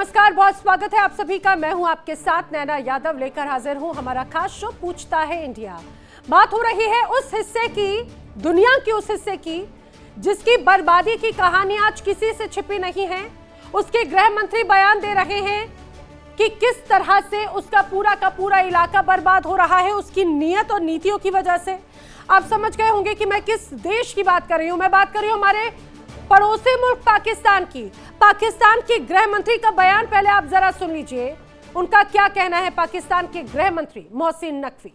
नमस्कार, बहुत स्वागत है आप सभी का। मैं हूं आपके साथ नैना यादव, लेकर हाजिर हूं हमारा खास शो पूछता है इंडिया। बात हो रही है उस हिस्से की, दुनिया के उस हिस्से की जिसकी बर्बादी की कहानी आज किसी से छिपी नहीं है। उसके गृह मंत्री बयान दे रहे हैं कि किस तरह से उसका पूरा का पूरा इलाका बर्बाद हो रहा है उसकी नीयत और नीतियों की वजह से। आप समझ गए होंगे कि मैं किस देश की बात कर रही हूं। मैं बात कर रही हूं हमारे पड़ोसी मुल्क पाकिस्तान की। पाकिस्तान के गृह मंत्री का बयान पहले आप जरा सुन लीजिए, उनका क्या कहना है पाकिस्तान के गृह मंत्री मोहसिन नकवी।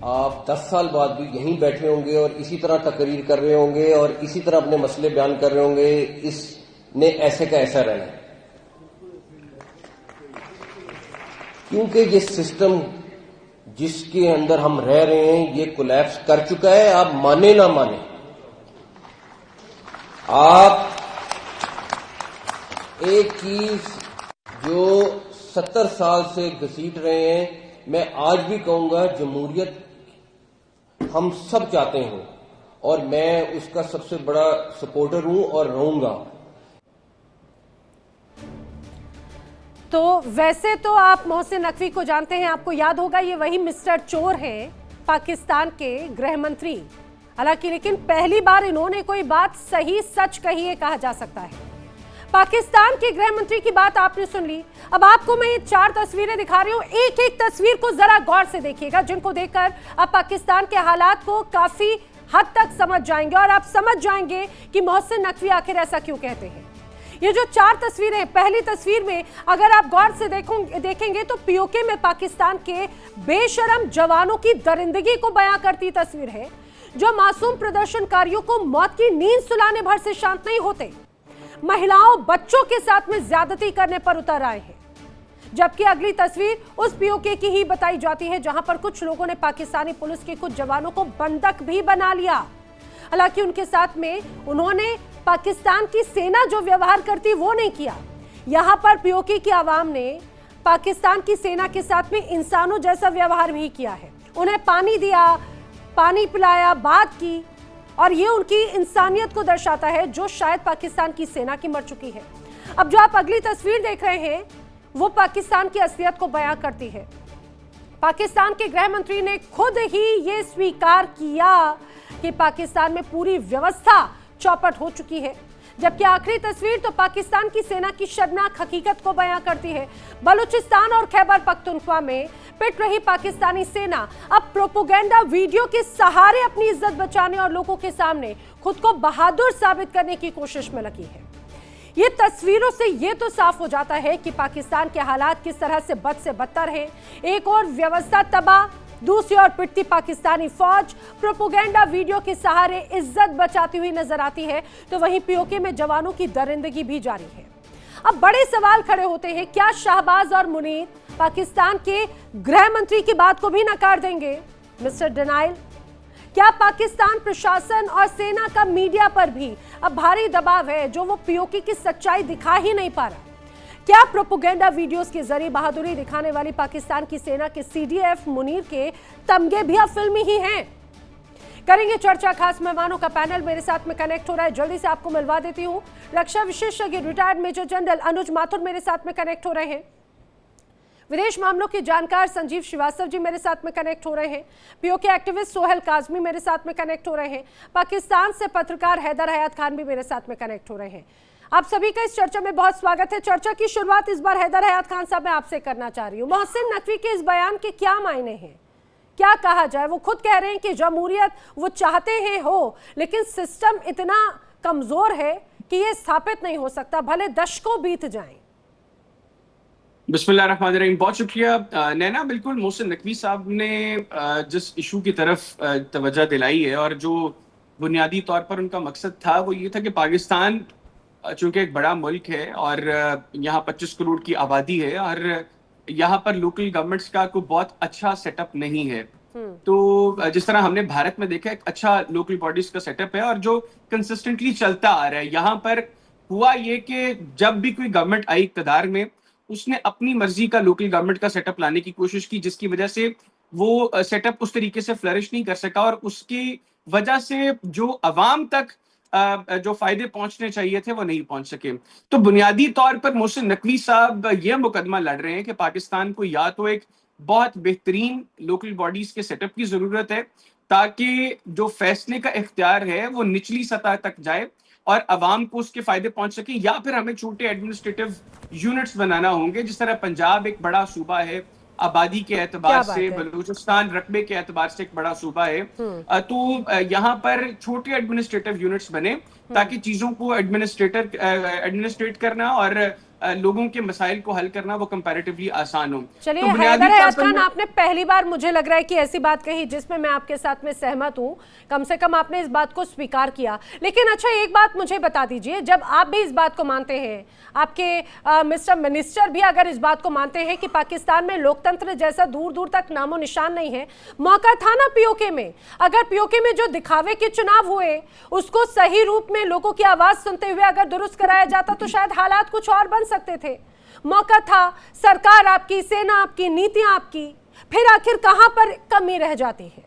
आप 10 साल बाद भी यहीं बैठे होंगे और इसी तरह तकरीर कर रहे होंगे और इसी तरह अपने मसले बयान कर रहे होंगे। इसने ऐसे का ऐसा रहना है, क्योंकि ये सिस्टम जिसके अंदर हम रह रहे हैं ये कोलैप्स कर चुका है। आप माने ना माने, आप एक चीज जो 70 साल से घसीट रहे हैं, मैं आज भी कहूंगा जमहूरियत हम सब चाहते हैं और मैं उसका सबसे बड़ा सपोर्टर हूं और रहूंगा। तो वैसे तो आप मोहसिन नकवी को जानते हैं, आपको याद होगा ये वही मिस्टर चोर हैं, पाकिस्तान के गृह मंत्री। हालांकि लेकिन पहली बार इन्होंने कोई बात सही सच कही है, कहा जा सकता है। पाकिस्तान के गृह मंत्री की बात आपने सुन ली। अब आपको मैं ये 4 तस्वीरें दिखा रही हूं, एक एक तस्वीर को जरा गौर से देखिएगा, जिनको देखकर आप पाकिस्तान के हालात को काफी हद तक समझ जाएंगे और आप समझ जाएंगे कि मोहसिन नकवी आखिर ऐसा क्यों कहते हैं। ये जो 4 तस्वीरें हैं, पहली तस्वीर में अगर आप गौर से देखेंगे तो पीओके में पाकिस्तान के बेशरम जवानों की दरिंदगी को बयां करती तस्वीर है, जो मासूम प्रदर्शनकारियों को मौत की नींद सुलाने भर से शांत नहीं होते, महिलाओं बच्चों के साथ में ज्यादती करने पर उतर आए हैं। जबकि अगली तस्वीर उस पीओके की ही बताई जाती है जहां पर कुछ लोगों ने पाकिस्तानी पुलिस के कुछ जवानों को बंधक भी बना लिया। हालांकि उनके साथ में उन्होंने पाकिस्तान की सेना जो व्यवहार करती वो नहीं किया। यहां पर पीओके की आवाम ने पाकिस्तान की सेना के साथ में इंसानों जैसा व्यवहार भी किया है। उन्हें पानी दिया, पानी पिलाया, बात की, और ये उनकी इंसानियत को दर्शाता है जो शायद पाकिस्तान की सेना की मर चुकी है। अब जो आप अगली तस्वीर देख रहे हैं वो पाकिस्तान की असलियत को बयां करती है। पाकिस्तान के गृह मंत्री ने खुद ही ये स्वीकार किया कि पाकिस्तान में पूरी व्यवस्था चौपट हो चुकी है। जबकि आखिरी तस्वीर तो पाकिस्तान की सेना की शर्मनाक हकीकत को बयां करती है। बलूचिस्तान और खैबर पख्तूनख्वा में पिट रही पाकिस्तानी सेना अब प्रोपेगेंडा वीडियो के सहारे अपनी इज्जत बचाने और लोगों के सामने खुद को बहादुर साबित करने की कोशिश में लगी है। ये तस्वीरों से ये तो साफ हो जाता है कि पाकिस्तान के हालात किस तरह से बद से बदतर हैं। एक और व्यवस्था तबाह, दूसरी ओर पिटती पाकिस्तानी फौज प्रोपेगेंडा वीडियो के सहारे इज्जत बचाती हुई नजर आती है, तो वहीं पीओके में जवानों की दरिंदगी भी जारी है। अब बड़े सवाल खड़े होते हैं, क्या शाहबाज और मुनीर पाकिस्तान के गृह मंत्री की बात को भी नकार देंगे? मिस्टर डिनाइल, क्या पाकिस्तान प्रशासन और सेना का मीडिया पर भी अब भारी दबाव है जो वो पीओके की सच्चाई दिखा ही नहीं पा रहा? क्या प्रोपेगेंडा वीडियोस के जरिए बहादुरी दिखाने वाली पाकिस्तान की सेना के सीडीएफ मुनीर के तमगे भी अब फिल्मी ही हैं? करेंगे चर्चा। खास मेहमानों का पैनल मेरे साथ में कनेक्ट हो रहा है, जल्दी से आपको मिलवा देती हूं। रक्षा विशेषज्ञ रिटायर्ड मेजर जनरल अनुज माथुर मेरे साथ में कनेक्ट हो रहे हैं। विदेश मामलों के जानकार संजीव श्रीवास्तव जी मेरे साथ में कनेक्ट हो रहे हैं। पीओके एक्टिविस्ट सोहेल काजमी मेरे साथ में कनेक्ट हो रहे हैं। पाकिस्तान से पत्रकार हैदर हयात खान भी मेरे साथ में कनेक्ट हो रहे हैं। आप सभी का इस चर्चा में बहुत स्वागत है। चर्चा की शुरुआत इस बार हैदर हयात खान साहब मैं आपसे करना चाह रही हूँ। मोहसिन नकवी के इस बयान के क्या मायने हैं, क्या कहा जाए? वो खुद कह रहे हैं कि जमहूरियत वो चाहते हैं हो, लेकिन सिस्टम इतना कमजोर है कि ये स्थापित नहीं हो सकता, भले दशकों बीत जाएं। बिस्मिल्लाहिर्रहमानिर्रहीम, बहुत शुक्रिया नैना। बिल्कुल मोहसिन नकवी साहब ने जिस इशू की तरफ तवज्जो दिलाई है और जो बुनियादी तौर पर उनका मकसद था वो ये था कि पाकिस्तान चूंकि एक बड़ा मुल्क है और यहाँ 25 करोड़ की आबादी है और यहाँ पर लोकल गवर्नमेंट्स का कोई बहुत अच्छा सेटअप नहीं है। तो जिस तरह हमने भारत में देखा एक अच्छा लोकल बॉडीज का सेटअप है और जो कंसिस्टेंटली चलता आ रहा है। यहाँ पर हुआ ये कि जब भी कोई गवर्नमेंट आई इक़्तिदार में, उसने अपनी मर्जी का लोकल गवर्नमेंट का सेटअप लाने की कोशिश की, जिसकी वजह से वो सेटअप उस तरीके से फ्लरिश नहीं कर सका और उसकी वजह से जो अवाम तक जो फायदे पहुंचने चाहिए थे वो नहीं पहुंच सके। तो बुनियादी तौर पर मोहसिन नकवी साहब ये मुकदमा लड़ रहे हैं कि पाकिस्तान को या तो एक बहुत बेहतरीन लोकल बॉडीज के सेटअप की जरूरत है ताकि जो फैसले का इख्तियार है वो निचली सतह तक जाए और अवाम को उसके फायदे पहुंच सके, या फिर हमें छोटे एडमिनिस्ट्रेटिव यूनिट्स बनाना होंगे। जिस तरह पंजाब एक बड़ा सूबा है आबादी के एतबार से, बलूचिस्तान रकबे के एतबार से एक बड़ा सूबा है, तो यहाँ पर छोटे एडमिनिस्ट्रेटिव यूनिट्स बने ताकि चीजों को एडमिनिस्ट्रेट करना और लोगों के मसाइल को हल करना वो कंपैरेटिवली आसान हो। चलिए हैदर हयात खान, आपने पहली बार मुझे लग रहा है कि ऐसी बात कही जिसमें मैं आपके साथ में सहमत हूं, कम से कम आपने इस बात को स्वीकार किया। लेकिन अच्छा एक बात मुझे बता दीजिए, जब आप भी इस बात को मानते हैं, आपके मिस्टर मिनिस्टर भी अगर इस बात को मानते हैं कि पाकिस्तान में लोकतंत्र जैसा दूर दूर तक नामो निशान नहीं है, मौका था ना पीओके में, अगर पीओके में जो दिखावे के चुनाव हुए उसको सही रूप में लोगों की आवाज सुनते हुए अगर दुरुस्त कराया जाता तो शायद हालात कुछ और बन सकते थे। मौका था, सरकार आपकी, सेना आपकी, नीतियां आपकी, फिर आखिर कहां पर कमी रह जाती है?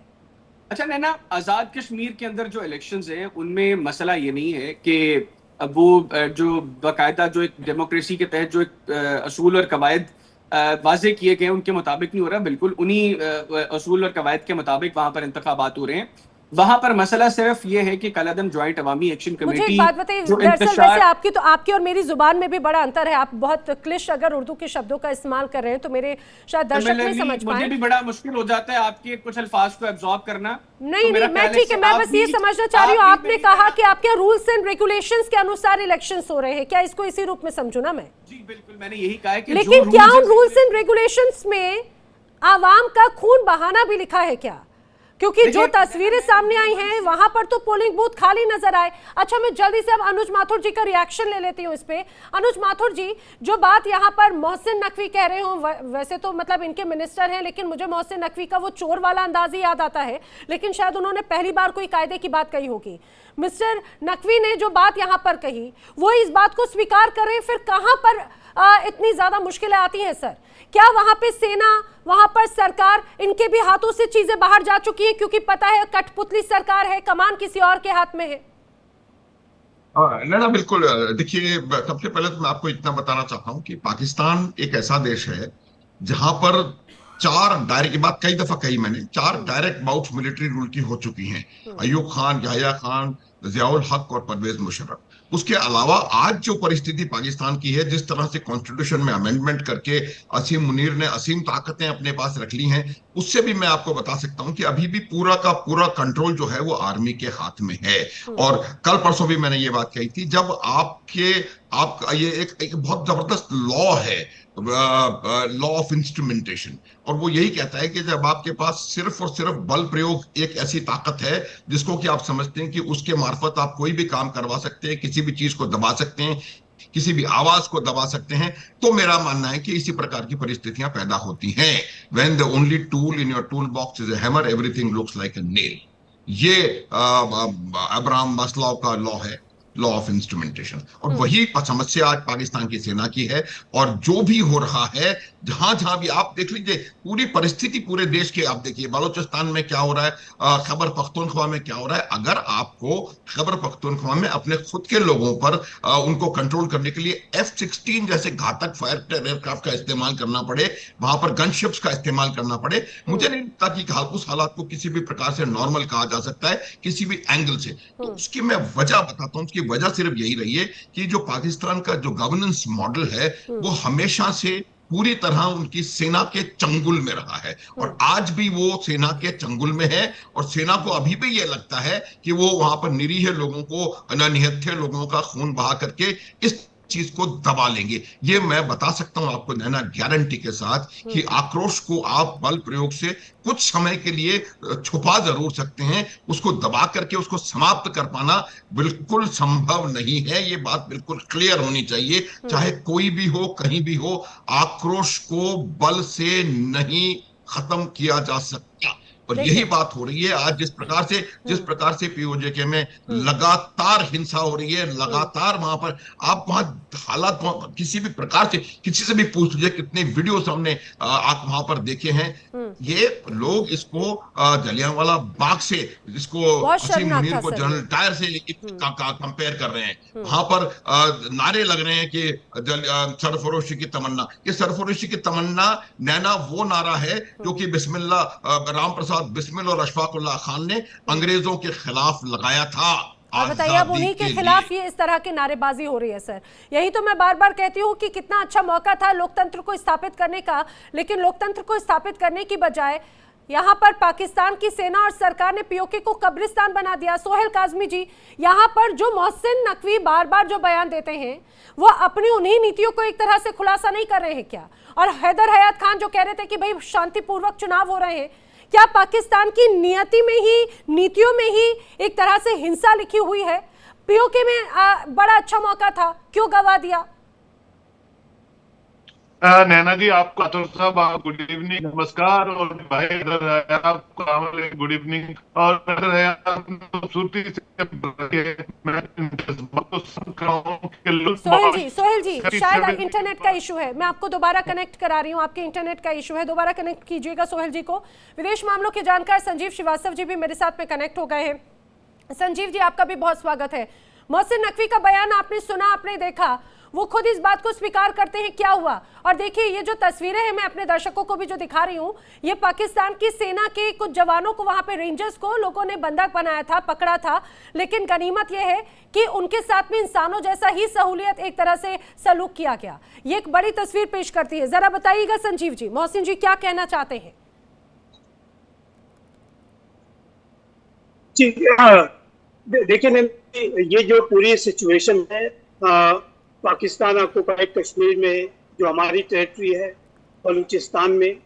अच्छा नैना, आजाद कश्मीर के अंदर जो इलेक्शंस हैं उनमें मसला ये नहीं है कि वो जो बाकायदा जो एक डेमोक्रेसी के तहत जो एक असूल और कवायद वाजे किए गए उनके मुताबिक नहीं हो रहा, बिल्कुल उन्हीं असूल और कवायद के मुताबिक वहां पर इंतखाबात हो रहे हैं। वहां पर मसला सिर्फ ये है कि कल-ए-दम ज्वाइंट अवामी एक्शन कमेटी, मुझे एक बात बताइए, दरअसल वैसे आपकी और मेरी जुबान में भी बड़ा अंतर है। आप बहुत क्लिष्ट अगर उर्दू के शब्दों का इस्तेमाल कर रहे हैं तो मेरे शायद दर्शक नहीं समझ पाए। मुझे भी बड़ा मुश्किल हो जाता है आपके कुछ अल्फाज को एब्जॉर्ब करना। नहीं, मैं ठीक है, मैं बस ये समझना चाह रही हूँ, आपने कहा कि आपके रूल्स एंड रेगुलेशंस के अनुसार इलेक्शंस हो रहे हैं, क्या इसको इसी रूप में समझू ना मैं? जी बिल्कुल, मैंने यही कहा है कि लेकिन क्या उन रूल्स एंड रेगुलेशंस में आवाम का खून बहाना भी लिखा है क्या? क्योंकि जो तस्वीरें सामने आई हैं वहां पर तो पोलिंग बूथ खाली नजर आए। अच्छा, मैं जल्दी से अब अनुज माथुर जी का रिएक्शन ले लेती हूँ इस पे। अनुज माथुर जी, जो बात यहाँ पर मोहसिन नकवी कह रहे हो, वैसे तो मतलब इनके मिनिस्टर हैं, लेकिन मुझे मोहसिन नकवी का वो चोर वाला अंदाज ही याद आता है, लेकिन शायद उन्होंने पहली बार कोई कायदे की बात कही होगी। मिस्टर नकवी ने जो बात यहाँ पर कही वो इस बात को स्वीकार करें, फिर कहाँ पर इतनी ज्यादा मुश्किलें आती हैं सर? क्या वहां पे सेना, वहां पर सरकार, इनके भी हाथों से चीजें बाहर जा चुकी हैं क्योंकि पता है कठपुतली सरकार है, कमान किसी और के हाथ में है? ना बिल्कुल। देखिए, सबसे पहले तो मैं आपको इतना बताना चाहता हूं कि पाकिस्तान एक ऐसा देश है जहां पर 4 डायरेक्ट, ये बात कई दफा कही मैंने, 4 डायरेक्ट बाउट्स मिलिट्री रूल की हो चुकी हैं। अयूब खान, याहिया खान, जियाउल हक और परवेज मुशर्रफ। उसके अलावा आज जो परिस्थिति पाकिस्तान की है, जिस तरह से कॉन्स्टिट्यूशन में अमेंडमेंट करके असीम मुनीर ने असीम ताकतें अपने पास रख ली हैं, उससे भी मैं आपको बता सकता हूं कि अभी भी पूरा का पूरा कंट्रोल जो है वो आर्मी के हाथ में है। और कल परसों भी मैंने ये बात कही थी, जब आपका ये एक बहुत जबरदस्त लॉ है, लॉ ऑफ इंस्ट्रूमेंटेशन, और वो यही कहता है कि जब आपके पास सिर्फ और सिर्फ बल प्रयोग एक ऐसी ताकत है जिसको कि आप समझते हैं कि उसके मार्फत आप कोई भी काम करवा सकते हैं, किसी भी चीज को दबा सकते हैं, किसी भी आवाज को दबा सकते हैं, तो मेरा मानना है कि इसी प्रकार की परिस्थितियां पैदा होती हैं। When the only tool in your toolbox is a hammer, everything looks like a nail। ये अब्राहम मास्लोव का लॉ है, लॉ ऑफ इंस्ट्रूमेंटेशन, और वही समस्या आज पाकिस्तान की सेना की है। और जो भी हो रहा है, जहां जहां भी आप देख लीजिए, पूरी परिस्थिति पूरे देश की आप देखिए, बलोचिस्तान में क्या हो रहा है, खैबर पख्तूनख्वा में क्या हो रहा है। अगर आपको खैबर पख्तूनख्वा में अपने खुद के लोगों पर उनको कंट्रोल करने के लिए F-16 जैसे घातक फायर एयरक्राफ्ट का इस्तेमाल करना पड़े, वहां पर गनशिप्स का इस्तेमाल करना पड़े, मुझे नहीं लगता कि उस हालात को किसी भी प्रकार से नॉर्मल कहा जा सकता है, किसी भी एंगल से। तो उसकी मैं वजह बताता हूं। उसकी वजह सिर्फ यही रही है कि जो पाकिस्तान का जो गवर्नेंस मॉडल है वो हमेशा से पूरी तरह उनकी सेना के चंगुल में रहा है, और आज भी वो सेना के चंगुल में है। और सेना को अभी भी ये लगता है कि वो वहां पर निरीह लोगों को, निहत्थे लोगों का खून बहा करके इस चीज को दबा लेंगे। ये मैं बता सकता हूं आपको नैना, गारंटी के साथ, कि आक्रोश को आप बल प्रयोग से कुछ समय के लिए छुपा जरूर सकते हैं, उसको दबा करके उसको समाप्त कर पाना बिल्कुल संभव नहीं है। ये बात बिल्कुल क्लियर होनी चाहिए, चाहे कोई भी हो, कहीं भी हो, आक्रोश को बल से नहीं खत्म किया जा सकता। और यही बात हो रही है आज जिस प्रकार से पीओजे में लगातार हिंसा हो रही है, लगातार वहां पर आप वहां हालात किसी भी प्रकार से किसी से भी पूछ लीजिए कितने वीडियो हमने आप वहां पर देखे हैं। ये लोग इसको जलियांवाला बाग से इसको असीम मुनीर को जनरल डायर से कंपेयर कर रहे हैं। वहां पर नारे लग रहे हैं कि सरफरोशी की तमन्ना, ये सरफरोशी की तमन्ना नैना वो नारा है जो कि राम प्रसाद बिस्मिल और अशफाकुल्लाह खान ने अंग्रेजों के खिलाफ लगाया था। और बताइए अब उन्हीं के खिलाफ ये इस तरह की नारेबाजी हो रही है सर। यही तो मैं बार बार कहती हूँ कि कितना अच्छा मौका था लोकतंत्र को स्थापित करने का, लेकिन लोकतंत्र को स्थापित करने की बजाय यहाँ पर पाकिस्तान की सेना और सरकार ने पीओके को कब्रिस्तान बना दिया। सोहेल काज़मी जी, यहाँ पर जो मोहसिन नकवी बार बार जो बयान देते हैं वो अपनी उन्हीं नीतियों को एक तरह से खुलासा नहीं कर रहे हैं क्या? और हैदर हयात खान जो कह रहे थे कि भाई शांतिपूर्वक चुनाव हो रहे हैं, क्या पाकिस्तान की नियति में ही, नीतियों में ही एक तरह से हिंसा लिखी हुई है? पीओके में बड़ा अच्छा मौका था, क्यों गवा दिया? नैना जी, आपको अतुल साहब गुड इवनिंग, नमस्कार। और भाई आपको गुड इवनिंग। और खूबसूरती से सोहेल जी शायद इंटरनेट का इशू है, मैं आपको दोबारा कनेक्ट करा रही हूँ। आपके इंटरनेट का इशू है, दोबारा कनेक्ट कीजिएगा सोहेल जी को। विदेश मामलों के जानकार संजीव श्रीवास्तव जी भी मेरे साथ में कनेक्ट हो गए हैं। संजीव जी, आपका भी बहुत स्वागत है। मोहसिन नकवी का बयान आपने सुना, आपने देखा, वो खुद इस बात को स्वीकार करते हैं, क्या हुआ? और देखिए ये जो तस्वीरें हैं, मैं अपने दर्शकों को भी जो दिखा रही हूँ, ये पाकिस्तान की सेना के कुछ जवानों को, वहां पे रेंजर्स को लोगों ने बंधक बनाया था, पकड़ा था, लेकिन गनीमत यह है कि उनके साथ में इंसानों जैसा ही सहूलियत एक तरह से सलूक किया गया। ये एक बड़ी तस्वीर पेश करती है। जरा बताइएगा संजीव जी, मोहसिन जी क्या कहना चाहते हैं? देखिए, ये जो पूरी सिचुएशन है पाकिस्तान ऑक्युपाइड कश्मीर में, जो हमारी टेरिटरी है बलूचिस्तान में,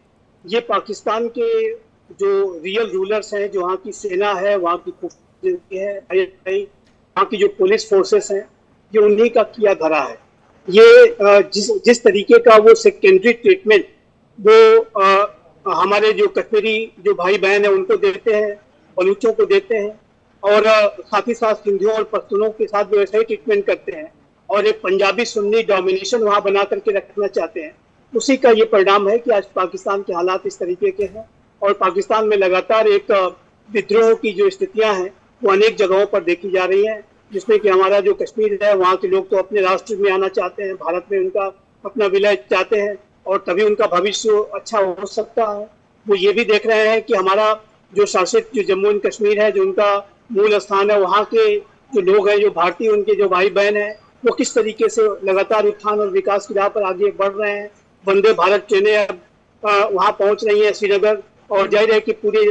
ये पाकिस्तान के जो रियल रूलर्स हैं, जो वहाँ की सेना है, वहाँ की खुफिया है, वहाँ की जो पुलिस फोर्सेस हैं, ये उन्हीं का किया धरा है। ये जिस तरीके का वो सेकेंडरी ट्रीटमेंट वो हमारे जो कश्मीरी जो भाई बहन है उनको देते हैं, बलूचों को देते हैं, और साथ ही साथ सिंधियों और पश्तूनों के साथ भी वैसा ही ट्रीटमेंट करते हैं, और एक पंजाबी सुन्नी डोमिनेशन वहां बना करके रखना चाहते हैं। उसी का ये परिणाम है कि आज पाकिस्तान के हालात इस तरीके के हैं, और पाकिस्तान में लगातार एक विद्रोह की जो स्थितियां हैं वो अनेक जगहों पर देखी जा रही हैं, जिसमें कि हमारा जो कश्मीर है, वहाँ के लोग तो अपने राष्ट्र में आना चाहते हैं, भारत में उनका अपना विलय चाहते हैं, और तभी उनका भविष्य अच्छा हो सकता है। वो ये भी देख रहे हैं कि हमारा जो शासित जो जम्मू एंड कश्मीर है, जो उनका मूल स्थान है, वहाँ के जो लोग हैं, जो भारतीय उनके जो भाई बहन हैं, वो किस तरीके से लगातार उत्थान और विकास की राह पर आगे बढ़ रहे हैं। वंदे भारत ट्रेनें अब वहाँ पहुँच रही हैं श्रीनगर, और जाहिर है कि पूरे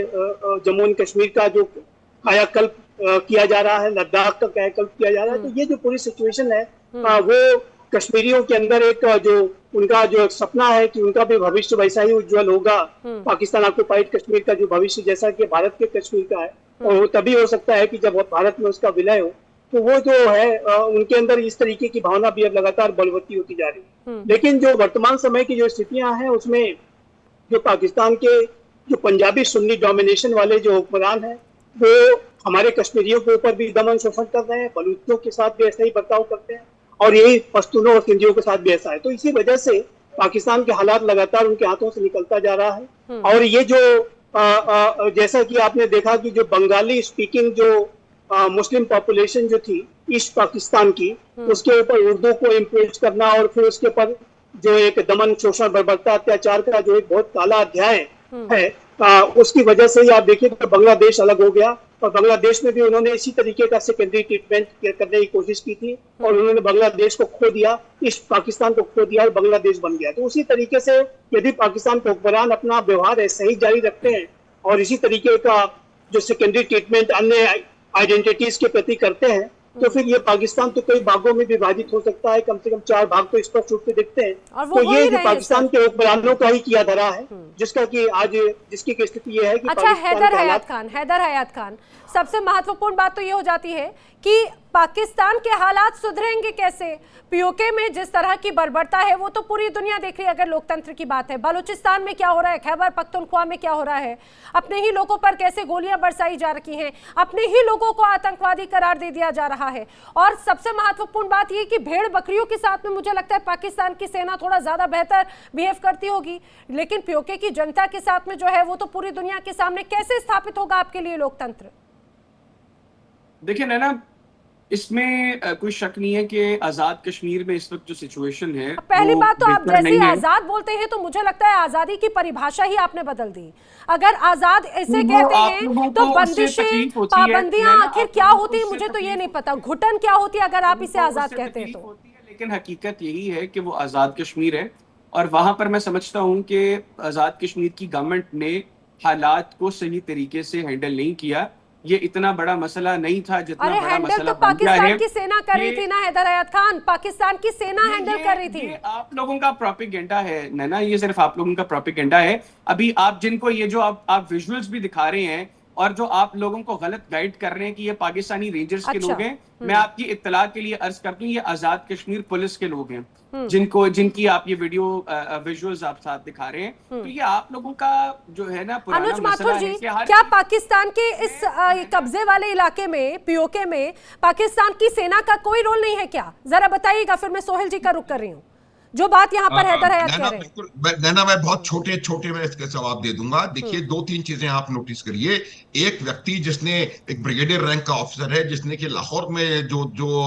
जम्मू एंड कश्मीर का जो कायाकल्प किया जा रहा है, लद्दाख का कायाकल्प किया जा रहा है। तो ये जो पूरी सिचुएशन है वो कश्मीरियों के अंदर एक जो उनका जो सपना है कि उनका भी भविष्य वैसा ही उज्जवल होगा, पाकिस्तान ऑक्युपाइड कश्मीर का जो भविष्य जैसा कि भारत के कश्मीर का है, और वो तभी हो सकता है कि जब भारत में उसका विलय हो। तो वो जो है उनके अंदर इस तरीके की भावना भी अब लगातार बलवती होती जा रही है। लेकिन जो वर्तमान समय की जो स्थितियां हैं, उसमें जो पाकिस्तान के जो पंजाबी सुन्नी डोमिनेशन वाले जो हुक्मरान हैं, वो हमारे कश्मीरियों के ऊपर भी दमन शोषण कर रहे हैं, बलूचियों के साथ भी ऐसा ही बर्ताव करते हैं, और यही पश्तूनों और सिंधियों के साथ भी ऐसा है। तो इसी वजह से पाकिस्तान के हालात लगातार उनके हाथों से निकलता जा रहा है। और ये जो जैसा कि आपने देखा कि जो बंगाली स्पीकिंग जो मुस्लिम पॉपुलेशन जो थी ईस्ट पाकिस्तान की, उसके ऊपर उर्दू को इम्पोज करना, और फिर उसके ऊपर जो एक दमन शोषण बर्बरता अत्याचार का जो एक बहुत काला अध्याय है, उसकी वजह से आप देखिए कि बांग्लादेश अलग हो गया, और बांग्लादेश में भी उन्होंने इसी तरीके का सेकेंडरी ट्रीटमेंट करने की कोशिश की थी, और उन्होंने बांग्लादेश को खो दिया, ईस्ट पाकिस्तान को खो दिया, और बांग्लादेश बन गया। तो उसी तरीके से यदि पाकिस्तान के हुक्मरान अपना व्यवहार ऐसे ही जारी रखते हैं, और इसी तरीके का जो सेकेंडरी ट्रीटमेंट अन्य आइडेंटिटीज के प्रति करते हैं, तो फिर ये पाकिस्तान तो कई भागों में विभाजित हो सकता है। कम से कम 4 भाग तो स्पष्ट रूप से दिखते हैं। तो ये जो पाकिस्तान के हुक्मरानों का ही किया धरा है, जिसका कि आज जिसकी स्थिति ये है कि अच्छा, हैदर हयात खान सबसे महत्वपूर्ण बात तो ये हो जाती है कि पाकिस्तान के हालात सुधरेंगे कैसे? पीओके में जिस तरह की बर्बरता है वो तो पूरी दुनिया देख रही है। अगर लोकतंत्र की बात है, बलूचिस्तान में क्या हो रहा है, खैबर पख्तूनख्वा में क्या हो रहा है, अपने ही लोगों पर कैसे गोलियां बरसाई जा रही हैं, अपने ही लोगों को आतंकवादी करार दे दिया जा रहा है। और सबसे महत्वपूर्ण बात यह कि भेड़ बकरियों के साथ में मुझे लगता है पाकिस्तान की सेना थोड़ा ज्यादा बेहतर बिहेव करती होगी, लेकिन पीओके की जनता के साथ में जो है वो तो पूरी दुनिया के सामने कैसे स्थापित होगा आपके लिए लोकतंत्र? देखिए नैना, इसमें कोई शक नहीं है कि आजाद कश्मीर में इस वक्त जो सिचुएशन है, पहली बात तो आप जैसे ही आजाद बोलते हैं तो मुझे लगता है आजादी की परिभाषा ही आपने बदल दी। अगर आजाद इसे कहते हैं तो बंदिशें, पाबंदियां आखिर क्या होती है मुझे तो ये नहीं पता, घुटन क्या होती है अगर आप इसे आजाद कहते हैं तो। लेकिन हकीकत यही है कि वो आजाद कश्मीर है, और वहां पर मैं समझता हूं कि आजाद कश्मीर की गवर्नमेंट ने हालात को सही तरीके से हैंडल नहीं किया। ये इतना बड़ा मसला नहीं था जितना बड़ा मसला तो पाकिस्तान की सेना कर रही थी ना हैदर हयात खान, पाकिस्तान की सेना हैंडल कर रही थी। ये आप लोगों का प्रोपेगेंडा है नैना, ये सिर्फ आप लोगों का प्रोपेगेंडा है। अभी आप जिनको ये जो आप विजुअल्स भी दिखा रहे हैं और जो आप लोगों को गलत गाइड कर रहे हैं कि ये पाकिस्तानी रेंजर्स के लोग हैं, मैं आपकी इत्तला के लिए अर्ज करती हूँ ये आजाद कश्मीर पुलिस के लोग हैं जिनकी आप ये वीडियो विजुअल्स आप साथ दिखा रहे हैं। तो ये आप लोगों का जो है ना पुराना अनुज मसला माथुर जी, है। क्या पाकिस्तान के इस कब्जे वाले इलाके में, पीओके में, पाकिस्तान की सेना का कोई रोल नहीं है क्या? जरा बताइएगा, फिर मैं सोहेल जी का रुख कर रही हूँ। जो बात यहाँ पर हैदर हयात कह रहे हैं। नैना, मैं बहुत छोटे छोटे में इसके जवाब दे दूंगा। देखिए, दो तीन चीजें आप नोटिस करिए। एक व्यक्ति जिसने, एक ब्रिगेडियर रैंक का ऑफिसर है, जिसने कि लाहौर में जो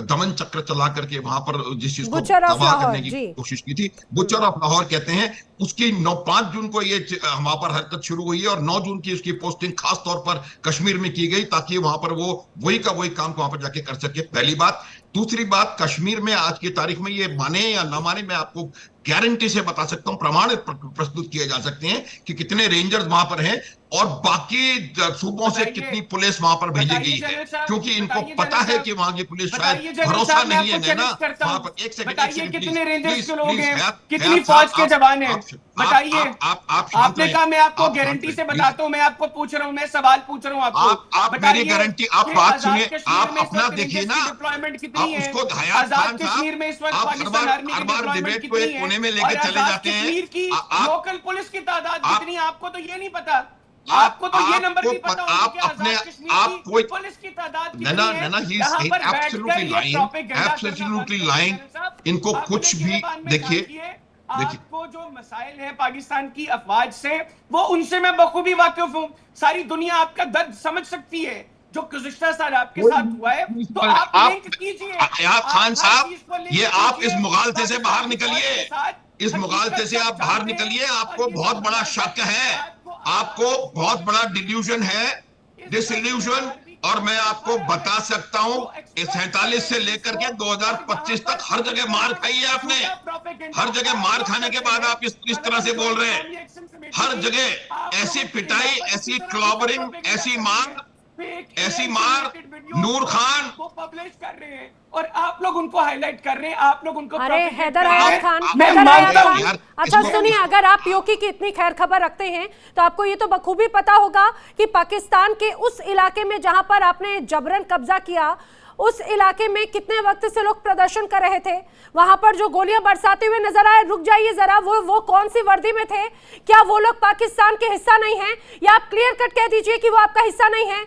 दमन चक्र चला करके वहां पर जिस चीज को तबाह करने की कोशिश की थी, बुचर ऑफ लाहौर कहते हैं, उसकी 5 जून को ये वहां पर हरकत शुरू हुई है और 9 जून की उसकी पोस्टिंग खास तौर पर कश्मीर में की गई ताकि वहां पर वो वही का वही काम वहां पर जाके कर सके। पहली बात। दूसरी बात, कश्मीर में आज की तारीख में ये माने या ना माने, मैं आपको गारंटी से बता सकता हूं, प्रमाणित प्रस्तुत किए जा सकते हैं कि कितने रेंजर्स वहां पर हैं और बाकी सूबों से कितनी पुलिस वहां पर भेजी गई है, क्योंकि इनको पता है कि वहां की पुलिस शायद भरोसा नहीं है ना वहां पर। एक सेकंड, कितने रेंजर्स के लोग हैं, कितनी फौज के जवान हैं, बताइए। आपने कहा मैं आपको गारंटी से बताता हूँ, मैं आपको पूछ रहा हूँ, मैं सवाल पूछ रहा हूँ आपको। आप मेरी गारंटी, आप बात सुनिए, आप अपना देखिए ना, डिप्लॉयमेंट कितनी है उसको आजाद कश्मीर में इस वक्त? आप हर बार डिबेट को एक कोने में लेके चले जाते हैं। कश्मीर की लोकल पुलिस की तादाद कितनी है आपको तो ये नहीं पता, आपको तो ये नंबर नहीं पता होगा कि आजाद कश्मीर की पुलिस की तादाद कितनी है। यहाँ पर एब्सोल्युटली लाइंग। इनको कुछ भी देखिए, आपको जो मसाइल है पाकिस्तान की अफवाज से, वो उनसे मैं बखूबी वाकिफ हूँ। सारी दुनिया आपका दर्द समझ सकती है जो गुज़िश्ता साल आपके साथ हुआ है। तो आप लिंक कीजिए। खान साहब, ये आप इस मुगालते से बाहर निकलिए, इस मुगालते से आप बाहर निकलिए। आपको बहुत बड़ा शक है, आपको बहुत बड़ा डिल्यूजन है, डिसइल्यूजन। और मैं आपको बता सकता हूं, 47 से लेकर के 2025 तक हर जगह मार खाई है आपने। हर जगह मार खाने के बाद आप इस तरह से बोल रहे हैं। हर जगह ऐसी पिटाई, ऐसी क्लॉबरिंग, ऐसी मार नूर खान को पब्लिश कर रहे हैं और आप लोग उनको हाईलाइट कर रहे हैं, आप लोग उनको। अरे हैदर हयात खान, अच्छा सुनिए, अगर आप पीओके की इतनी खैर खबर रखते हैं तो आपको ये तो बखूबी पता होगा कि पाकिस्तान के उस इलाके में जहां पर आपने जबरन कब्जा किया, उस इलाके में कितने वक्त से लोग प्रदर्शन कर रहे थे। वहां पर जो गोलियां बरसाते हुए नजर आए, रुक जाइए जरा, वो कौन सी वर्दी में थे? क्या वो लोग पाकिस्तान के हिस्सा नहीं है? या आप क्लियर कट कह दीजिए कि वो आपका हिस्सा नहीं है।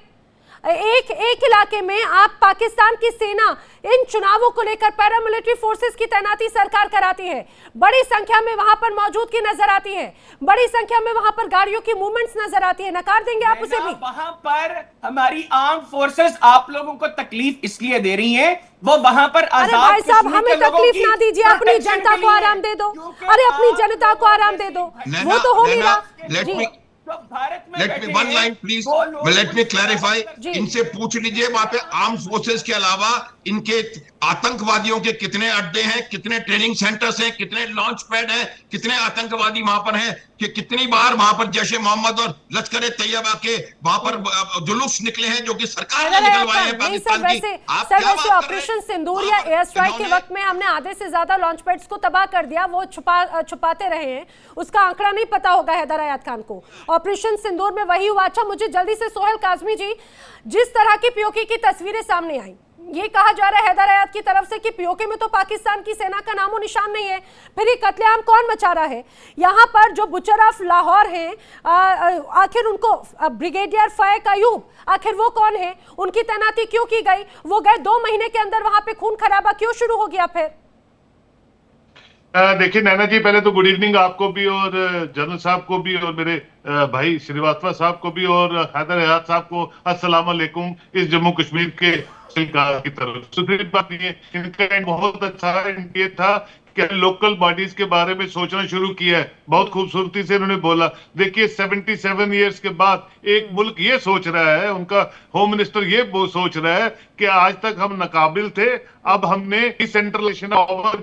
एक इलाके में आप पाकिस्तान की सेना इन चुनावों को लेकर पैरामिलिट्री फोर्सेस की तैनाती सरकार कराती है, बड़ी संख्या में वहां पर मौजूदगी नजर आती है, बड़ी संख्या में वहां पर गाड़ियों की मूवमेंट्स नजर आती है। नकार देंगे आप उसे भी? वहां पर हमारी आर्म फोर्सेस आप लोगों को तकलीफ इसलिए दे रही हैं, वो वहां पर आजाद। अरे भाई साहब, हमें तकलीफ ना दीजिए, अपनी जनता को आराम दे दो। अरे अपनी जनता को आराम दे दो, वो तो हो नहीं रहा। Let me one line please, let me clarify। इनसे पूछ लीजिए वहां पे आर्म फोर्सेस के अलावा इनके आतंकवादियों के कितने अड्डे हैं, कितने ट्रेनिंग सेंटर्स हैं, कितने लॉन्च पैड हैं, कितने आतंकवादी वहां पर हैं। कि कितनी बार वहां पर जैशे मोहम्मद और लश्कर तैयबा के वहां पर जुलूस निकले हैं जो कि सरकार ने निकलवाए हैं पाकिस्तान की। आप क्या बात कर रहे हैं? ऑपरेशन सिंदूर या एयर स्ट्राइक के वक्त में हमने आधे से ज्यादा लॉन्च पैड्स को तबाह कर दिया, वो छुपाते रहे हैं, उसका आंकड़ा नहीं पता होगा हैदर हयात खान को। ऑपरेशन सिंदूर में वही हुआ। अच्छा, मुझे जल्दी से सोहेल काज़मी जी, जिस तरह की पीओके की तस्वीरें सामने आई, ये कहा जा रहा है हैदर हयात की तरफ से कि पीओके में तो पाकिस्तान की सेना का नामो निशान नहीं है, फिर ये कत्लेआम कौन मचा रहा है? यहाँ पर जो बुचर ऑफ लाहौर हैं, आखिर उनको ब्रिगेडियर फायक अयूब, आखिर वो कौन है? उनकी तैनाती क्यों की गई? वो गए 2 महीने के अंदर, वहां पे खून खराबा क्यों शुरू हो गया फिर? देखिए नैना जी, पहले तो गुड इवनिंग आपको भी और जनरल साहब को भी और मेरे भाई श्रीवास्तव साहब को भी और हैदर हयात साहब को अस्सलाम वालेकुम इस जम्मू कश्मीर के की तरफ। दूसरी बात ये, इनका बहुत अच्छा ये था कि लोकल बॉडीज के बारे में सोचना शुरू किया है। बहुत खूबसूरती से उन्होंने बोला। देखिए 77 इयर्स के बाद एक मुल्क ये सोच रहा है, उनका होम मिनिस्टर ये सोच रहा है कि आज तक हम नाकाबिल थे, अब हमने डिसेंट्रलाइजेशन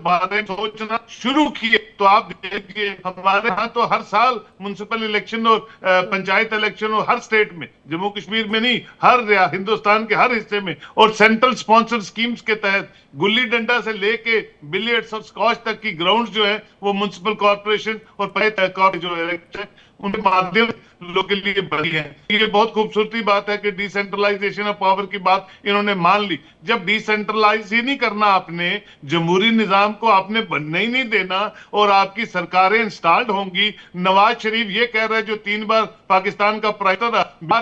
बारे में सोचना शुरू किए। तो आप देखिए हमारे यहाँ तो हर साल म्युनिसिपल इलेक्शन और पंचायत इलेक्शन और हर स्टेट में, जम्मू कश्मीर में नहीं, हर हिंदुस्तान के हर हिस्से में, और सेंट्रल स्पॉन्सर स्कीम्स के तहत गुल्ली डंडा से लेके बिलियर्ड्स और स्कॉच तक की ग्राउंड जो है वो म्युनिसिपल कॉर्पोरेशन और पंचायत जो इलेक्शन उनके माध्यम लोगों के लिए बड़ी है। ये बहुत खूबसूरती बात है कि डिसेंट्रलाइजेशन ऑफ पावर की बात इन्होंने मान ली। जब डिसेंट्रलाइज ही नहीं करना आपने, जमहूरी निजाम को आपने बनने ही नहीं देना और आपकी सरकारें इंस्टॉल्ड होंगी। नवाज शरीफ ये कह रहे हैं, जो 3 बार पाकिस्तान का प्राइम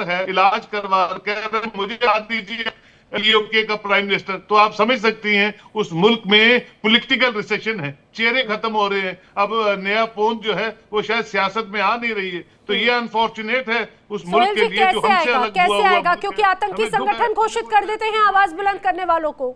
है, इलाज करवा कह रहे मुझे याद दीजिए यूके का प्राइम मिनिस्टर। तो आप समझ सकती हैं उस मुल्क में पॉलिटिकल रिसेशन है, चेहरे खत्म हो रहे हैं। अब नया पौंध जो है वो शायद सियासत में आ नहीं रही है। तो ये अनफॉर्चुनेट है उस मुल्क के लिए जो हमसे अलग हुआ। कैसे आएगा? क्योंकि आतंकी संगठन घोषित कर देते हैं आवाज बुलंद करने वालों को।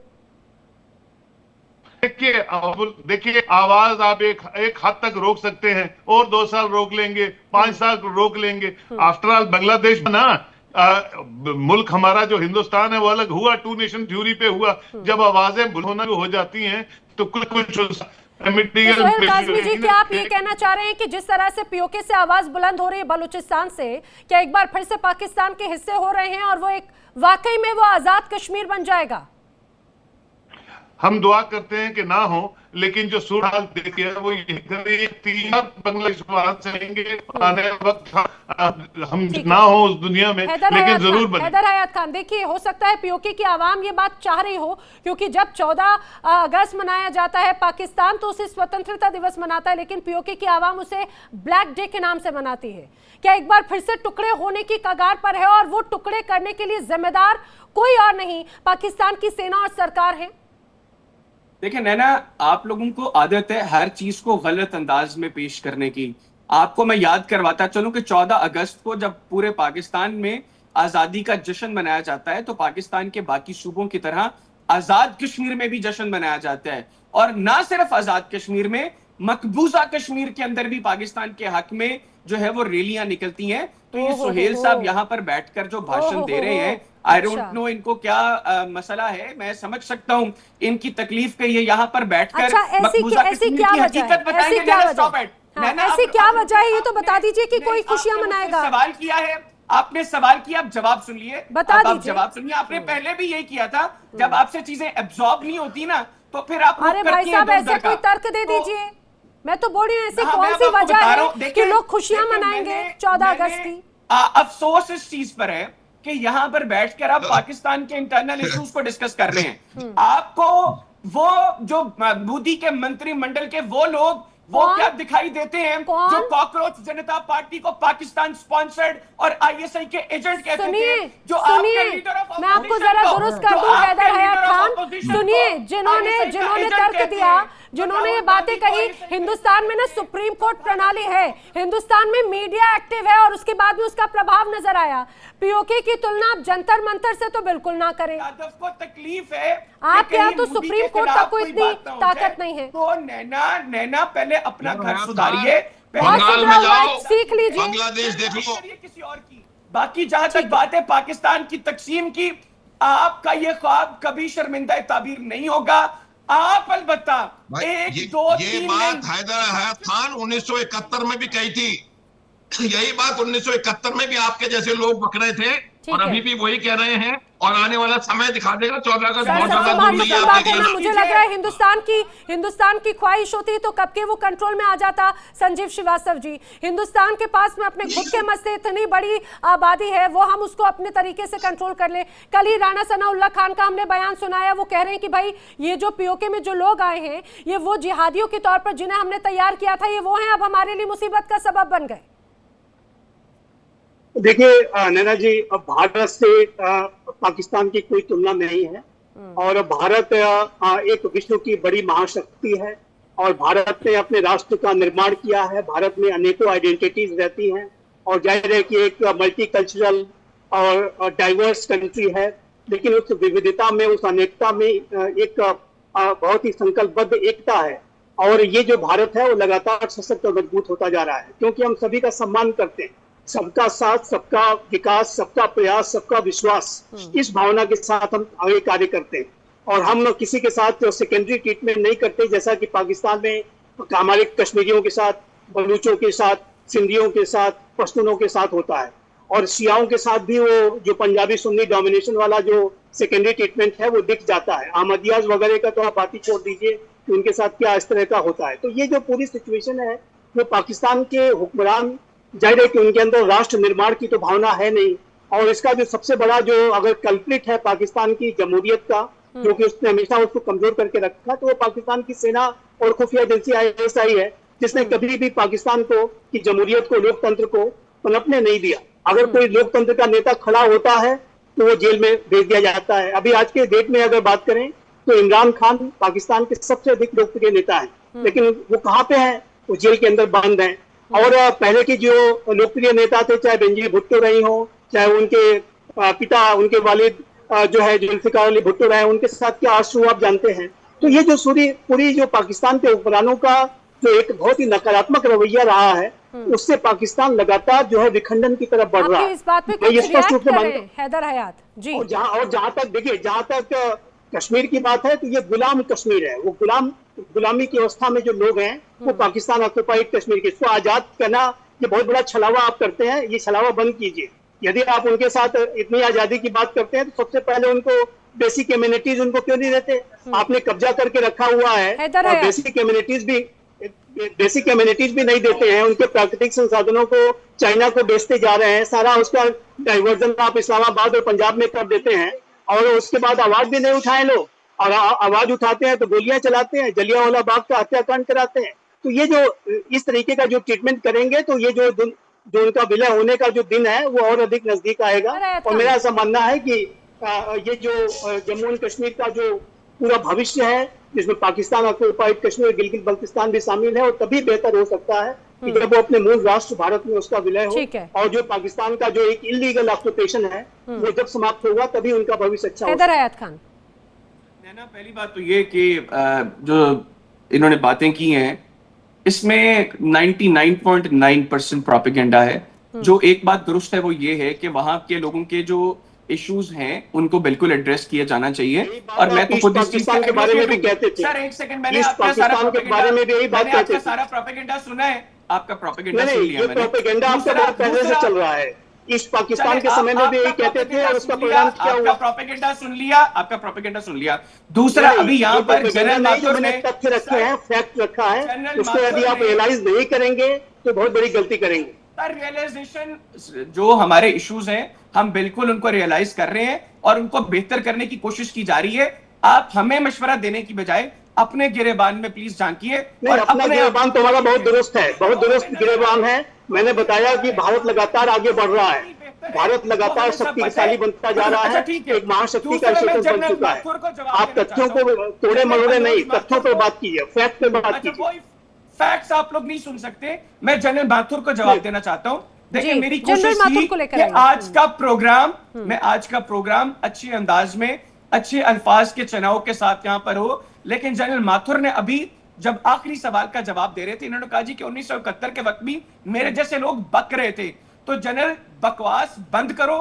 देखिए आवाज आप एक हद तक रोक सकते हैं, और 2 साल रोक लेंगे, 5 साल रोक लेंगे। आफ्टर ऑल बांग्लादेश में ना मुल्क हमारा जो हिंदुस्तान है वो अलग हुआ, 2 नेशन थ्योरी पे हुआ। जब आवाजें बुलंद हो जाती हैं तो कुछ सोहेल काज़मी जी, क्या आप ये कहना चाह रहे हैं कि जिस तरह से पीओके से आवाज बुलंद हो रही है बलूचिस्तान से, क्या एक बार फिर से पाकिस्तान के हिस्से हो रहे हैं और वो एक वाकई में वो आजाद कश्मीर बन जाएगा? हम दुआ करते हैं कि ना हो, लेकिन जो सूरत देखिए वो 3 बांग्लादेश आने वक्त हम ना हो उस दुनिया में, लेकिन जरूर बने। हैदर हयात खान, देखिए हो सकता है पीओके की आवाम ये बात चाह रही हो, क्योंकि जब 14 अगस्त मनाया जाता है पाकिस्तान तो उसे स्वतंत्रता दिवस मनाता है, लेकिन पीओके की आवाम उसे ब्लैक डे के नाम से मनाती है। क्या एक बार फिर से टुकड़े होने की कगार पर है और वो टुकड़े करने के लिए जिम्मेदार कोई और नहीं, पाकिस्तान की सेना और सरकार है? देखिए नैना, आप लोगों को आदत है हर चीज को गलत अंदाज में पेश करने की। आपको मैं याद करवाता चलूं कि 14 अगस्त को जब पूरे पाकिस्तान में आजादी का जश्न मनाया जाता है तो पाकिस्तान के बाकी सूबों की तरह आजाद कश्मीर में भी जश्न मनाया जाता है। और ना सिर्फ आजाद कश्मीर में, मकबूजा कश्मीर के अंदर भी पाकिस्तान के हक में जो है वो रैलियां निकलती हैं। तो ये सोहेल साहब यहाँ पर बैठकर जो भाषण दे रहे हैं, आई डोंट नो इनको क्या मसला है। मैं समझ सकता हूँ इनकी तकलीफ के, ये यहाँ पर बैठकर ऐसी क्या वजह है, ये तो बता दीजिए कि कोई खुशियां मनाएगा। सवाल किया है आपने, सवाल किया, आप जवाब सुन लिए, बता दीजिए। जवाब सुनिए। आपने पहले भी यही किया था, जब आपसे चीजें एब्जॉर्ब नहीं होती ना तो फिर आप अरे भाई साहब ऐसे कोई तर्क दे दीजिए। मैं तो बोल रही हूँ ऐसी कौन सी वजह है कि लोग खुशियां मनाएंगे 14 अगस्त की? अफसोस इस चीज पर है कि यहाँ पर बैठकर आप पाकिस्तान के इंटरनल इश्यूज को डिस्कस कर रहे हैं। आपको वो जो मोदी के मंत्रिमंडल के वो लोग वो क्या दिखाई देते हैं जो कॉकरोच जनता पार्टी को पाकिस्तान स्पॉन्सर्ड और आईएसआई के एजेंट कहते थे। जो आपके लीडर ऑफ मैं आपको जरा दुरुस्त कर दूं हैदर हयात खान, सुनिए, जिन्होंने तर्क दिया, जिन्होंने ये बातें कही, हिंदुस्तान में ना सुप्रीम कोर्ट प्रणाली है, हिंदुस्तान में मीडिया एक्टिव है और उसके बाद में उसका प्रभाव नजर आया। पीओके की तुलना आप जंतर मंतर से तो बिल्कुल ना करें। को तकलीफ है आपके यहाँ तो सुप्रीम कोर्ट का कोई इतनी ताकत नहीं है। तो नैना पहले अपना घर सुधारिए, बंगाल में जाओ, सीख लीजिए, बांग्लादेश देख लो, किसी और की। बाकी जहां तक बात है पाकिस्तान की तकसीम की, आपका ये ख्वाब कभी शर्मिंदा ताबीर नहीं होगा। आप अलबत्ता 1, 2, 3 ये बात हैदर हयात खान 1971 में भी कही थी यही बात 1971 में भी आपके जैसे लोग बक रहे थे और है। अभी भी वही कह रहे हैं, और आने वाला समय दिखा देगा। 14 अगस्त बहुत सबसे ज्यादा दूर नहीं है, महत्वपूर्ण आप बात है देख ना, लेना। मुझे लग रहा है हिंदुस्तान की ख्वाहिश होती तो कब के वो कंट्रोल में आ जाता। संजीव श्रीवास्तव जी, हिंदुस्तान के पास में अपने खुद के मसले, इतनी बड़ी आबादी है, वो हम उसको अपने तरीके से कंट्रोल कर ले। कल ही राणा सनाउल्लाह खान का हमने बयान सुनाया, वो कह रहे हैं कि भाई ये जो पीओके में जो लोग आए हैं ये वो जिहादियों के तौर पर जिन्हें हमने तैयार किया था, ये वो हैं, अब हमारे लिए मुसीबत का सबब बन गए। देखिए नैना जी, अब भारत से पाकिस्तान की कोई तुलना नहीं है, और भारत एक विश्व की बड़ी महाशक्ति है, और भारत ने अपने राष्ट्र का निर्माण किया है। भारत में अनेकों आइडेंटिटीज रहती हैं, और जाहिर है कि एक मल्टी कल्चरल और डाइवर्स कंट्री है, लेकिन उस विविधता में, उस अनेकता में एक बहुत ही संकल्पबद्ध एकता है। और ये जो भारत है वो लगातार सशक्त और मजबूत होता जा रहा है, क्योंकि हम सभी का सम्मान करते हैं। सबका साथ, सबका विकास, सबका प्रयास, सबका विश्वास, इस भावना के साथ हम आगे कार्य करते हैं। और हम किसी के साथ सेकेंडरी ट्रीटमेंट नहीं करते, जैसा कि पाकिस्तान में हमारे कश्मीरियों के साथ, बलूचों के साथ, सिंधियों के साथ, पश्तूनों के साथ होता है। और शियाओं के साथ भी वो जो पंजाबी सुन्नी डोमिनेशन वाला जो सेकेंडरी ट्रीटमेंट है वो दिख जाता है। अहमदियाज वगैरह का तो आप बात ही छोड़ दीजिए कि उनके साथ क्या इस तरह का होता है। तो ये जो पूरी सिचुएशन है, वो पाकिस्तान के हुक्मरान, जाहिर है कि उनके अंदर राष्ट्र निर्माण की तो भावना है नहीं। और इसका जो सबसे बड़ा जो अगर कल्प्रिट है पाकिस्तान की जमहूरियत का, जो कि उसने हमेशा उसको कमजोर करके रखा, तो वो पाकिस्तान की सेना और खुफिया एजेंसी ISI है, जिसने कभी भी पाकिस्तान को, की जमहूरियत को, लोकतंत्र को पनपने नहीं दिया। अगर कोई लोकतंत्र का नेता खड़ा होता है तो वो जेल में भेज दिया जाता है। अभी आज के डेट में अगर बात करें तो इमरान खान पाकिस्तान के सबसे अधिक लोकप्रिय नेता है, लेकिन वो कहाँ पे है? वो जेल के अंदर बंद है। और पहले के जो लोकप्रिय नेता थे, चाहे बेनजीर भुट्टो रही हो, चाहे उनके पिता, उनके वालिद जो है जुल्फिकार अली भुट्टो रहे, उनके साथ क्या आशु आप जानते हैं। तो ये जो पूरी जो पाकिस्तान के हुक्मरानों का जो एक बहुत ही नकारात्मक रवैया रहा है, उससे पाकिस्तान लगातार जो है विखंडन की तरफ बढ़ रहा है। इस बात पे कुछ रिएक्ट करें हैदर हयात जी। और जहां तक देखिए, जहां तक कश्मीर की बात है, तो ये गुलाम कश्मीर है। वो गुलामी की अवस्था में जो लोग हैं वो पाकिस्तान ऑक्युपाइड कश्मीर के, इसको आजाद करना ये बहुत बड़ा छलावा आप करते हैं। ये छलावा बंद कीजिए। यदि आप उनके साथ इतनी आजादी की बात करते हैं तो सबसे पहले उनको बेसिक कम्युनिटीज उनको क्यों नहीं देते? आपने कब्जा करके रखा हुआ है, और बेसिक कम्युनिटीज भी नहीं देते हैं। उनके प्राकृतिक संसाधनों को चाइना को बेचते जा रहे हैं। सारा उसका डाइवर्जन आप इस्लामाबाद और पंजाब में कर देते हैं, और उसके बाद आवाज भी नहीं उठाए लोग, और आवाज उठाते हैं तो गोलियां चलाते हैं, जलियांवाला बाग का हत्याकांड कराते हैं। तो ये जो इस तरीके का जो ट्रीटमेंट करेंगे, तो ये जो उनका विलय होने का जो दिन है वो और अधिक नजदीक आएगा। और मेरा ऐसा मानना है कि ये जो जम्मू एंड कश्मीर का जो पूरा भविष्य है, जिसमें पाकिस्तान ऑक्युपाइड कश्मीर, गिलगित बल्तिस्तान भी शामिल है, और तभी बेहतर हो सकता है कि जब वो अपने मूल राष्ट्र भारत में उसका विलय हो, और जो पाकिस्तान का जो एक इलीगल ऑक्युपेशन है वो जब समाप्त होगा, तभी उनका भविष्य अच्छा हैदर हयात खान। पहली बात तो ये कि जो इन्होंने बातें की हैं, इसमें 99.9% प्रोपेगेंडा है। जो एक बात दुरुस्त है वो ये है कि वहां के लोगों के जो इश्यूज हैं उनको बिल्कुल एड्रेस किया जाना चाहिए। और मैं तो खुद इस चीज के बारे में भी कहते थे। सर एक सेकंड, मैंने आपका सारा प्रोपेगेंडा सुना है। आपका प्रोपेगेंडा सुन लिया मैंने। प्रोपेगेंडा आपका बहुत पहले से चल रहा है। इस पाकिस्तान के समय में भी यही कहते थे, और उसका परिणाम क्या हुआ? आपका प्रोपेगेंडा सुन लिया। दूसरा, अभी यहाँ पर जनरल माथुर ने तथ्य रखे हैं, फैक्ट रखा है, उसको यदि आप रियलाइज नहीं करेंगे तो बहुत बड़ी गलती करेंगे। रियलाइजेशन, जो हमारे इश्यूज हैं हम बिल्कुल उनको रियलाइज कर रहे हैं और उनको बेहतर करने की कोशिश की जा रही है। आप हमें मशवरा देने की बजाय अपने गिरेबान में प्लीज झांकिए। और अपना गिरेबान तुम्हारा बहुत दुरुस्त है, बहुत दुरुस्त गिरेबान है। मैंने बताया कि भारत लगातार आगे बढ़ रहा है, भारत लगातार शक्तिशाली बनता जा रहा है, एक महाशक्ति का स्तर बन चुका है। आप तथ्यों को तोड़े मरोड़े नहीं, तथ्यों पर बात कीजिए, फैक्ट पे बात कीजिए। फैक्ट्स आप लोग नहीं सुन सकते। मैं जनरल माथुर को जवाब देना चाहता हूँ। देखिए, मेरी कोशिश थी कि आज का प्रोग्राम अच्छे अंदाज में, अच्छे अल्फाज के चुनाव के साथ यहाँ पर हो, लेकिन जनरल माथुर ने अभी जब आखिरी सवाल का जवाब दे रहे थे, इन्होंने कहा जी कि 1971 के वक्त भी मेरे जैसे लोग बक रहे थे। तो जनरल, बकवास बंद करो,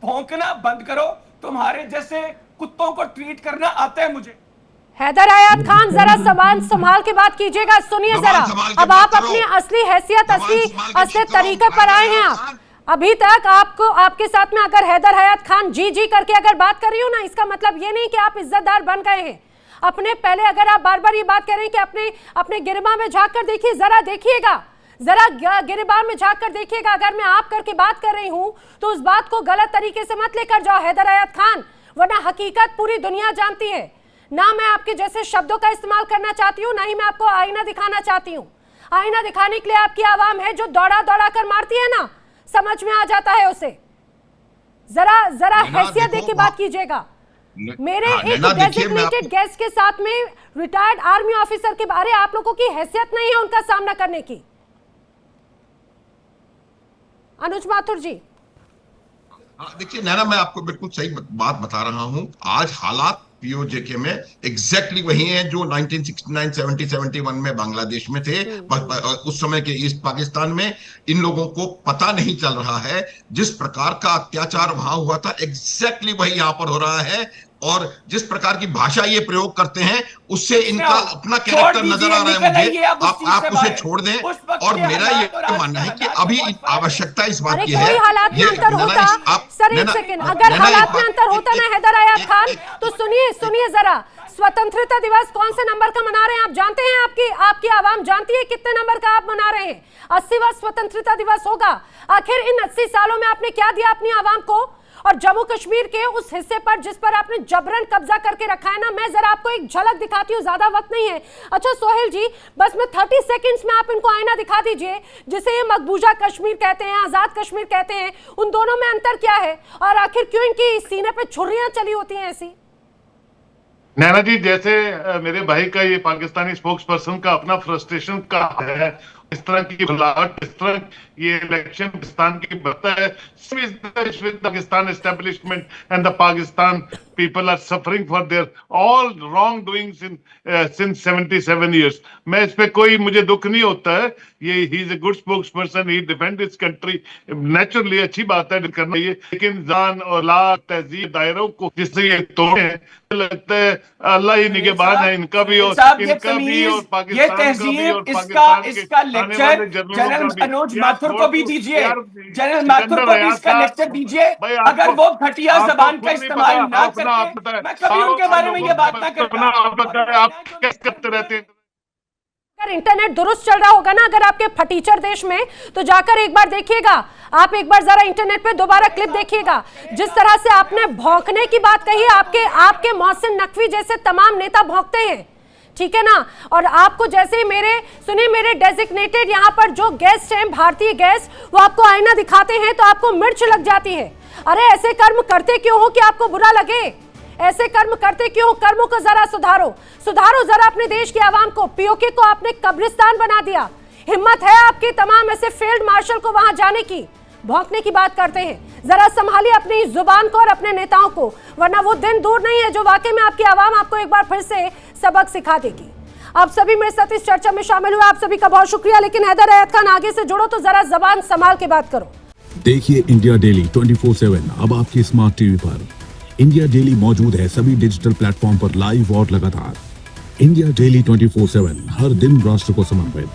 भौंकना बंद करो। तुम्हारे जैसे कुत्तों को ट्रीट करना आता है मुझे। हैदर हयात खान, जरा जबान संभाल के बात कीजिएगा। सुनिए जरा, अब आप अपनी असली हैसियत, असली तरीके पर आए हैं। आप अभी तक आपको, आपके साथ में अगर हैदर हयात खान जी जी करके अगर बात कर रही हो ना, इसका मतलब ये नहीं कि आप इज्जतदार बन गए हैं। अपने पहले अगर आप बार बार ये बात कर रहे हैं कि अपने गिरबा में झांक कर देखिए, जरा देखिएगा, जरा गिरबा में झांक कर देखिएगा। अगर मैं आप करके बात कर रही हूं तो उस बात को गलत तरीके से मत लेकर जाओ हैदर हयात खान, वरना हकीकत पूरी दुनिया जानती है। ना मैं आपके जैसे शब्दों का इस्तेमाल करना चाहती हूँ, ना ही मैं आपको आईना दिखाना चाहती हूँ। आईना दिखाने के लिए आपकी आवाम है जो दौड़ा दौड़ा कर मारती है ना, समझ में आ जाता है उसे। जरा हैसियत देख के बात कीजिएगा। मेरे एक डेजिग्नेटेड गेस्ट के साथ में रिटायर्ड आर्मी ऑफिसर के बारे आप लोगों की हैसियत नहीं है उनका सामना करने की। अनुज माथुर जी। देखिए नैना, मैं आपको बिल्कुल सही बात बता रहा हूं। आज हालात पीओजेके में एग्जैक्टली वही हैं जो 1969, 70, 71 में बांग्लादेश में थे। उस समय के ईस्ट पाकिस्तान में इन लोगों को पता नहीं चल रहा है, जिस प्रकार का अत्याचार वहां हुआ था एग्जैक्टली वही यहां पर हो रहा है। और जिस प्रकार की भाषा ये प्रयोग करते हैं उससे इनका अपना कैरेक्टर नजर आ रहा है मुझे। आप उसे छोड़ दें। और मेरा ये मानना है कि अभी आवश्यकता इस बात की है। ये सर एक सेकंड, अगर हालात में अंतर होता ना हैदर हयात खान, तो सुनिए जरा, स्वतंत्रता दिवस कौन से नंबर का मना रहे हैं आप जानते हैं? आपकी आवाम जानती है कितने नंबर का आप मना रहे हैं? 80वां स्वतंत्रता दिवस होगा। आखिर इन 80 सालों में आपने क्या दिया अपनी आवाम को? और जम्मू कश्मीर के उस हिस्से पर जिस पर आपने जबरन कब्जा करके रखा है ना, मैं जरा आपको एक झलक दिखाती हूँ, ज्यादा वक्त नहीं है। अच्छा सोहेल जी, बस में 30 सेकंड्स में आप इनको आईना दिखा दीजिए जिसे ये मकबूजा कश्मीर कहते हैं, आजाद कश्मीर कहते हैं। उन दोनों में अंतर क्या है और आखिर क्यों इनकी सीने पे छुरियां चली होती हैं ऐसी? नैना जी, जैसे मेरे भाई का ये पाकिस्तानी स्पोक्स पर्सन का अपना फ्रस्ट्रेशन का है, इस तरह की बुलाहट, इस तरह ये इलेक्शन पाकिस्तान की बता है। Pakistan establishment and the Pakistan people are suffering for their all wrongdoings since 77 years. मैं इस पे कोई मुझे दुख नहीं होता है। ये he is a good spokesperson, he defend his country. Naturally अच्छी बात है करना ये, लेकिन जान औलाद तहजीब दायरों को जिससे ये तोड़े हैं, लगता है अल्लाह ही निगहबान है इनका भी और इनका भी और पाकिस्तान का भी और पाकिस्तान के इसका लेक्चर जनरल मनोज माथुर को भी दीजिए। जनरल माथुर को भी इसका लेक्चर दीजिए। अगर वो घटिया जबान का इस्तेमाल ना करते, मैं कभी उनके बारे में ये बात ना करता। आप कैसे करते रहते हैं? अगर इंटरनेट दुरुस्त चल रहा होगा ना, अगर आपके फटीचर देश में, तो जाकर एक बार देखिएगा। आप एक बार जरा इंटरनेट पे दोबारा क्लिप देखिएगा। जिस तरह से आपने भौंकने की बात कही, आपके मोहसिन नकवी जैसे तमाम नेता भौंकते हैं, ठीक है ना। और आपको जैसे ही मेरे डेजिग्नेटेड यहाँ पर जो गेस्ट हैं, भारतीय गेस्ट, वो आपको आईना दिखाते हैं तो आपको मिर्च लग जाती है। अरे ऐसे कर्म करते क्यों हो कि आपको बुरा लगे? ऐसे कर्म करते क्यों? कर्मों को जरा सुधारो जरा अपने देश की आवाम को। पीओके को आपने कब्रिस्तान बना दिया। हिम्मत है आपकी तमाम ऐसे फील्ड मार्शल को वहां जाने की, भौंकने की बात करते हैं। जरा संभालिए अपनी जुबान को और अपने नेताओं को, वरना वो दिन दूर नहीं है जो वाकई में आपकी आवाम आपको एक बार फिर से सबक सिखा देगी। आप सभी मेरे साथ इस चर्चा में शामिल हुए, आप सभी का बहुत शुक्रिया। लेकिन हैदर हयात खान, आगे से जुड़ो तो जरा जबान संभाल के बात करो। देखिए इंडिया डेली 24/7 अब आपकी स्मार्ट टीवी पर। इंडिया डेली मौजूद है सभी डिजिटल प्लेटफॉर्म पर लाइव और लगातार। इंडिया डेली 24/7 हर दिन राष्ट्र को समर्पित।